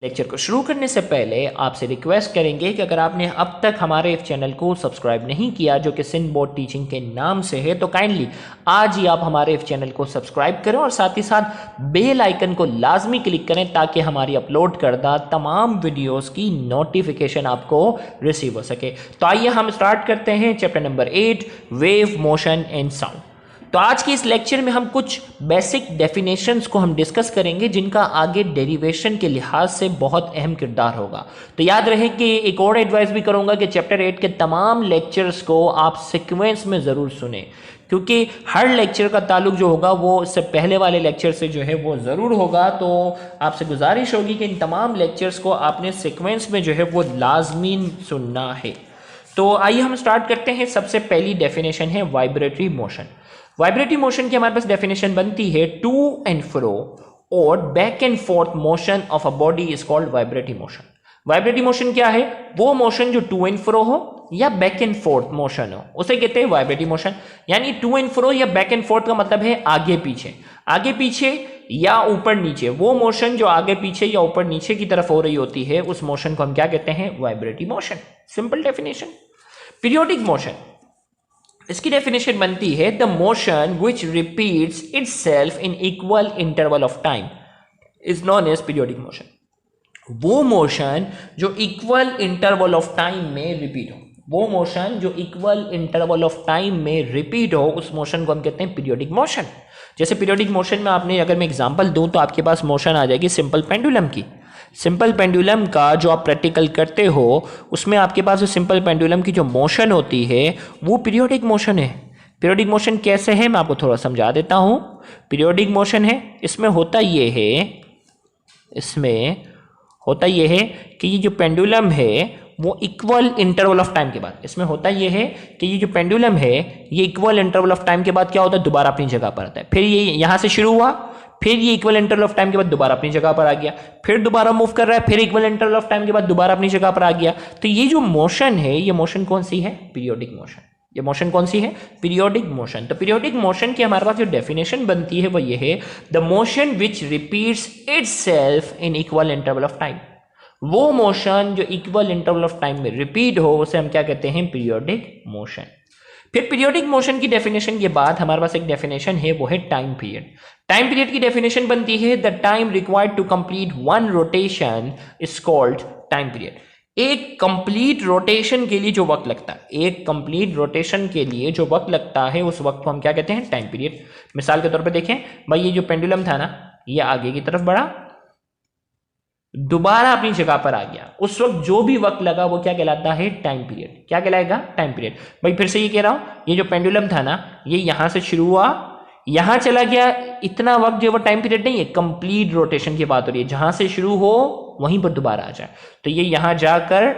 Lecture को शुरू करने से पहले आपसे रिक्वेस्ट करेंगे कि अगर आपने अब तक हमारे इस चैनल को सब्सक्राइब नहीं किया जो कि सिंध बोर्ड टीचिंग के नाम से है तो काइंडली आज ही आप हमारे इस चैनल को सब्सक्राइब करें और साथ ही साथ बेल आइकन को लाजमी क्लिक करें ताकि हमारी अपलोड करदा तमाम वीडियोस की नोटिफिकेशन आपको रिसीव हो सके। तो आइए हम स्टार्ट करते हैं chapter number 8 wave motion and sound. तो आज के इस लेक्चर में हम कुछ बेसिक डेफिनेशंस को हम डिस्कस करेंगे जिनका आगे डेरिवेशन के लिहाज से बहुत अहम किरदार होगा। तो याद रहे कि एक और एडवाइस भी करूंगा कि चैप्टर 8 के तमाम लेक्चर्स को आप सीक्वेंस में ज़रूर सुने, क्योंकि हर लेक्चर का ताल्लुक जो होगा वो इससे पहले वाले लेक्चर से जो है वो ज़रूर होगा। तो आपसे गुजारिश होगी कि इन तमाम लेक्चर्स को आपने सीक्वेंस में जो है वो लाजमीन सुनना है। तो आइए हम स्टार्ट करते हैं। सबसे पहली डेफिनेशन है वाइब्रेटरी मोशन। वाइब्रेटरी मोशन की हमारे पास डेफिनेशन बनती है टू एंड फ्रो और back and fourth motion of a body is called vibratory motion. Vibratory motion क्या है? वो मोशन जो टू एंड फ्रो हो या बैक एंड फोर्थ मोशन हो उसे कहते हैं वाइब्रेटरी मोशन। यानी टू एंड फ्रो या बैक एंड फोर्थ का मतलब है आगे पीछे या ऊपर नीचे। वो मोशन जो आगे पीछे या ऊपर नीचे की तरफ हो रही होती है उस मोशन को हम क्या कहते हैं? Vibratory motion. Simple definition. Periodic motion, इसकी डेफिनेशन बनती है the motion which repeats itself in equal interval of time is known as periodic motion. वो मोशन जो इक्वल इंटरवल ऑफ टाइम में रिपीट हो, वो मोशन जो इक्वल इंटरवल ऑफ टाइम में रिपीट हो उस मोशन को हम कहते हैं पीरियोडिक मोशन। जैसे पीरियोडिक मोशन में आपने अगर मैं एग्जांपल दूं तो आपके पास मोशन आ जाएगी सिंपल पेंडुलम की। सिंपल पेंडुलम का जो आप प्रैक्टिकल करते हो उसमें आपके पास जो सिंपल पेंडुलम की जो मोशन होती है वो पीरियोडिक मोशन है। पीरियोडिक मोशन कैसे है मैं आपको थोड़ा समझा देता हूँ। पीरियोडिक मोशन है, इसमें होता ये है कि ये जो पेंडुलम है वो इक्वल इंटरवल ऑफ टाइम के बाद, इसमें होता ये है कि ये जो पेंडुलम है ये इक्वल इंटरवल ऑफ टाइम के बाद क्या होता है? दोबारा अपनी जगह पर आता है। फिर ये यहाँ से शुरू हुआ, फिर ये इक्वल इंटरवल ऑफ टाइम के बाद दोबारा अपनी जगह पर आ गया, फिर दोबारा मूव कर रहा है, फिर इक्वल इंटरवल ऑफ टाइम के बाद दोबारा अपनी जगह पर आ गया। तो ये जो मोशन है ये मोशन कौन सी है? Periodic motion. ये मोशन कौन सी है? Periodic motion. तो पीरियोडिक मोशन की हमारे पास जो डेफिनेशन बनती है वो ये है the motion which repeats itself in equal interval of time. वो मोशन जो इक्वल इंटरवल ऑफ टाइम में रिपीट हो उसे हम क्या कहते हैं? Periodic motion. फिर पीरियोडिक मोशन की डेफिनेशन के बाद हमारे पास एक डेफिनेशन है वो है टाइम पीरियड। टाइम पीरियड की डेफिनेशन बनती है the time required to complete one rotation is called time period. एक कंप्लीट रोटेशन के लिए जो वक्त लगता है, एक कंप्लीट रोटेशन के लिए जो वक्त लगता है उस वक्त को हम क्या कहते हैं? Time period. मिसाल के तौर पर देखें भाई, ये जो पेंडुलम था ना ये आगे की तरफ बढ़ा, दोबारा अपनी जगह पर आ गया, उस वक्त जो भी वक्त लगा वो क्या कहलाता है? Time period. क्या कहलाएगा? Time period. भाई फिर से ये कह रहा हूं, ये जो पेंडुलम था ना ये यहां से शुरू हुआ यहां चला गया, इतना वक्त जो वो टाइम पीरियड नहीं है, कंप्लीट रोटेशन की बात हो रही है। जहां से शुरू हो वहीं पर दोबारा आ जाए, तो ये यहां जाकर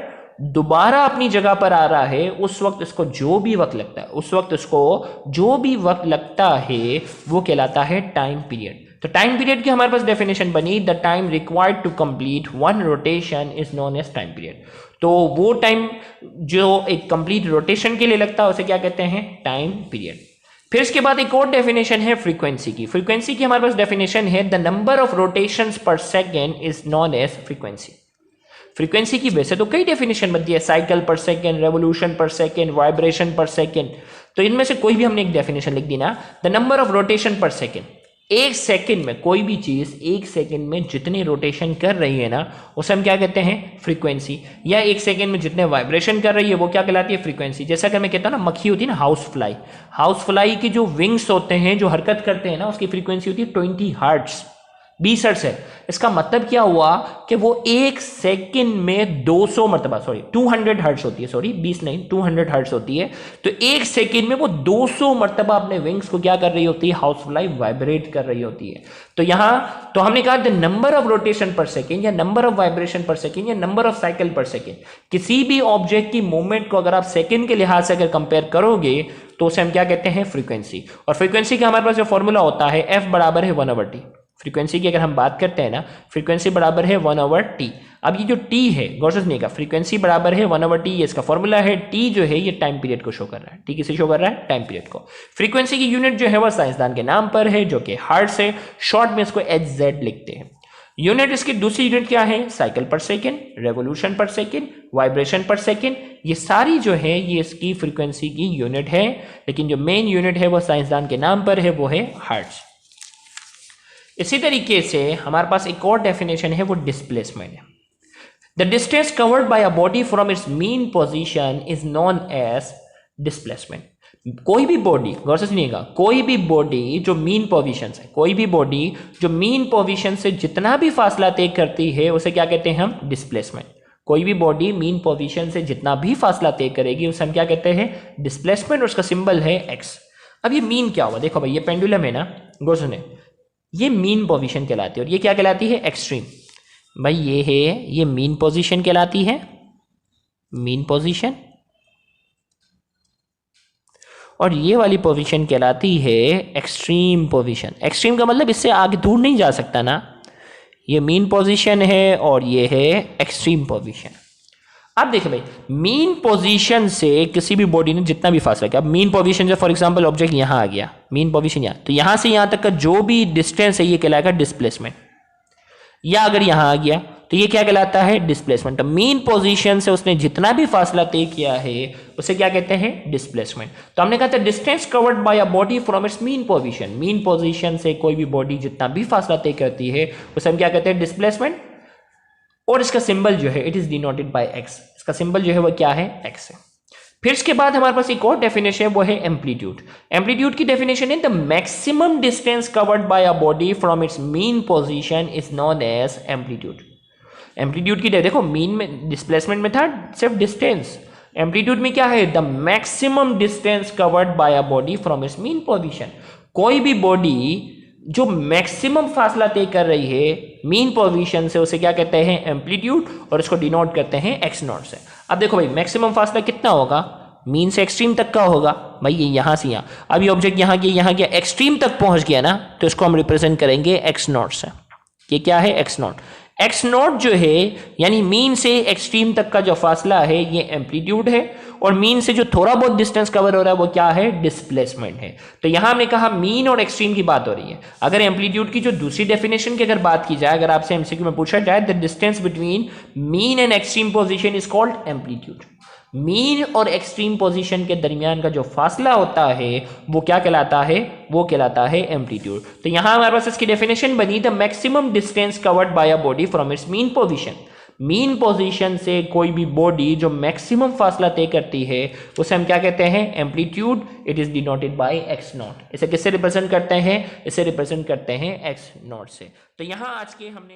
दोबारा अपनी जगह पर आ रहा है, उस वक्त इसको जो भी वक्त लगता है, उस वक्त इसको जो भी वक्त लगता है वो कहलाता है टाइम पीरियड। तो टाइम पीरियड की हमारे पास डेफिनेशन बनी the time required to complete one rotation is known as time period. तो वो टाइम जो एक कंप्लीट रोटेशन के लिए लगता है उसे क्या कहते हैं? Time period. फिर इसके बाद एक और डेफिनेशन है फ्रीक्वेंसी की। फ्रीक्वेंसी की हमारे पास डेफिनेशन है the number of rotations per second is known as frequency. Frequency की वैसे तो कई डेफिनेशन बनती है, cycle per second, revolution per second, vibration per second. तो इनमें से कोई भी हमने एक डेफिनेशन लिख दी ना, द नंबर ऑफ रोटेशन पर सेकेंड। एक सेकंड में कोई भी चीज एक सेकंड में जितनी रोटेशन कर रही है ना उसे हम क्या कहते हैं? फ्रीक्वेंसी। या एक सेकंड में जितने वाइब्रेशन कर रही है वो क्या कहलाती है? फ्रीक्वेंसी। जैसा कि मैं कहता हूं ना, मक्खी होती है ना हाउस फ्लाई, हाउस फ्लाई के जो विंग्स होते हैं जो हरकत करते हैं ना उसकी फ्रीक्वेंसी होती है 20 हर्ट्ज, 20 हर्ट्ज है। इसका मतलब क्या हुआ कि वो एक सेकंड में 200 मरतबा 200 हर्ट्ज होती है, 20 नहीं 200 हर्ट्ज होती है। तो एक सेकंड में वो 200 मरतबा अपने विंग्स को क्या कर रही होती है? हाउस फ्लाई वाइब्रेट कर रही होती है। तो यहां तो हमने कहा द नंबर ऑफ रोटेशन पर सेकेंड या number of vibration per second या number of cycle per second, किसी भी ऑब्जेक्ट की मूवमेंट को अगर आप सेकेंड के लिहाज से अगर कंपेयर करोगे तो उसे हम क्या कहते हैं? फ्रीक्वेंसी। और फ्रीक्वेंसी का हमारे पास जो फॉर्मूला होता है F बराबर है 1/t। फ्रीक्वेंसी की अगर हम बात करते हैं ना, फ्रीक्वेंसी बराबर है 1/t। अब ये जो t है गौर से सुनिएगा, फ्रीक्वेंसी बराबर है 1/t, ये इसका फॉर्मूला है। t जो है ये टाइम पीरियड को शो कर रहा है। t किसे शो कर रहा है? टाइम पीरियड को। फ्रीक्वेंसी की यूनिट जो है वह साइंसदान के नाम पर है जो कि हर्ट्ज है, शॉर्ट में इसको hz लिखते हैं। यूनिट इसकी दूसरी यूनिट क्या है? Cycle per second, revolution per second, vibration per second. ये सारी जो है ये इसकी फ्रीक्वेंसी की यूनिट है, लेकिन जो मेन यूनिट है वो साइंसदान के नाम पर है, वो है हर्ट्ज। इसी तरीके से हमारे पास एक और डेफिनेशन है, वो डिस्प्लेसमेंट है। The distance covered by a body from its mean position is known as displacement. कोई भी बॉडी, गौर से सुनिएगा, कोई भी बॉडी जो मीन पोजीशन से, कोई भी बॉडी जो मीन पोजीशन से जितना भी फासला तय करती है उसे क्या कहते हैं हम? डिस्प्लेसमेंट। कोई भी बॉडी मीन पोजीशन से जितना भी फासला तय करेगी उसे हम क्या कहते हैं? डिस्प्लेसमेंट। उसका सिंबल है एक्स। अब ये मीन क्या हुआ? देखो भाई ये पेंडुलम है ना, गौर सुने, ये मीन पोजीशन कहलाती है और ये क्या कहलाती है? एक्सट्रीम। भाई ये है, ये मीन पोजीशन कहलाती है, मीन पोजीशन, और ये वाली पोजीशन कहलाती है एक्सट्रीम पोजीशन। एक्सट्रीम का मतलब इससे आगे दूर नहीं जा सकता ना। ये मीन पोजीशन है और ये है एक्सट्रीम पोजीशन। अब देखिए भाई, मीन पोजीशन से किसी भी बॉडी ने जितना भी फासला किया, अब मीन पोजीशन से फॉर एग्जांपल ऑब्जेक्ट यहाँ आ गया, मीन पोजीशन यहाँ, तो यहाँ से यहाँ तक का जो भी डिस्टेंस है ये कहलाएगा डिस्प्लेसमेंट। या अगर यहाँ आ गया तो ये क्या कहलाता है? डिस्प्लेसमेंट। मीन पोजीशन से उसने जितना भी फासला तय किया है उसे क्या कहते हैं? डिस्प्लेसमेंट। तो हमने कहा था distance covered by a body from its mean position. Mean position से कोई भी बॉडी जितना भी फासला तय करती है उसे हम क्या कहते हैं? डिस्प्लेसमेंट। और इसका सिंबल जो है it is denoted by x. इसका सिंबल जो है वो क्या है? एक्स है। फिर इसके बाद हमारे पास एक और डेफिनेशन है, वो है एम्पलीट्यूड। एम्पलीट्यूड की डेफिनेशन है the maximum distance covered by a body from its mean position is known as amplitude. Amplitude की देखो, मीन में डिस्प्लेसमेंट में था सिर्फ डिस्टेंस, एम्पलीट्यूड में क्या है? The maximum distance covered by a body from its mean position. कोई भी बॉडी जो मैक्सिमम फासला तय कर रही है मीन पोजीशन से उसे क्या कहते हैं? एम्पलीट्यूड, और इसको डिनोट करते हैं एक्स नॉट से। अब देखो भाई, मैक्सिमम फासला कितना होगा? मीन से एक्सट्रीम तक का होगा। भाई ये यहाँ से यहाँ, अब ये ऑब्जेक्ट यहाँ गया, एक्सट्रीम तक पहुंच गया ना, तो इसको हम रिप्रेजेंट करेंगे एक्स नॉट से। ये क्या है? X not. एक्स नॉट जो है यानी मीन से एक्सट्रीम तक का जो फासला है ये एम्पलीट्यूड है, और मीन से जो थोड़ा बहुत डिस्टेंस कवर हो रहा है वो क्या है? डिस्प्लेसमेंट है। तो यहां हमने कहा मीन और एक्सट्रीम की बात हो रही है। अगर एम्पलीट्यूड की जो दूसरी डेफिनेशन की अगर बात की जाए, अगर आपसे एमसीक्यू में पूछा जाए the distance between mean and extreme position is called amplitude. Mean और एक्सट्रीम पोजीशन के दरमियान का जो फासला होता है वो क्या कहलाता है? वो कहलाता है एम्पलीट्यूड। तो यहां हमारे पास इसकी डेफिनेशन बनी the maximum distance covered by a body from its mean position. Mean position से कोई भी बॉडी जो मैक्सिमम फासला तय करती है उसे हम क्या कहते हैं? Amplitude. It is denoted by x not. इसे किससे रिप्रेजेंट करते हैं? इसे रिप्रेजेंट करते हैं एक्स नॉट से। तो यहां आज के हमने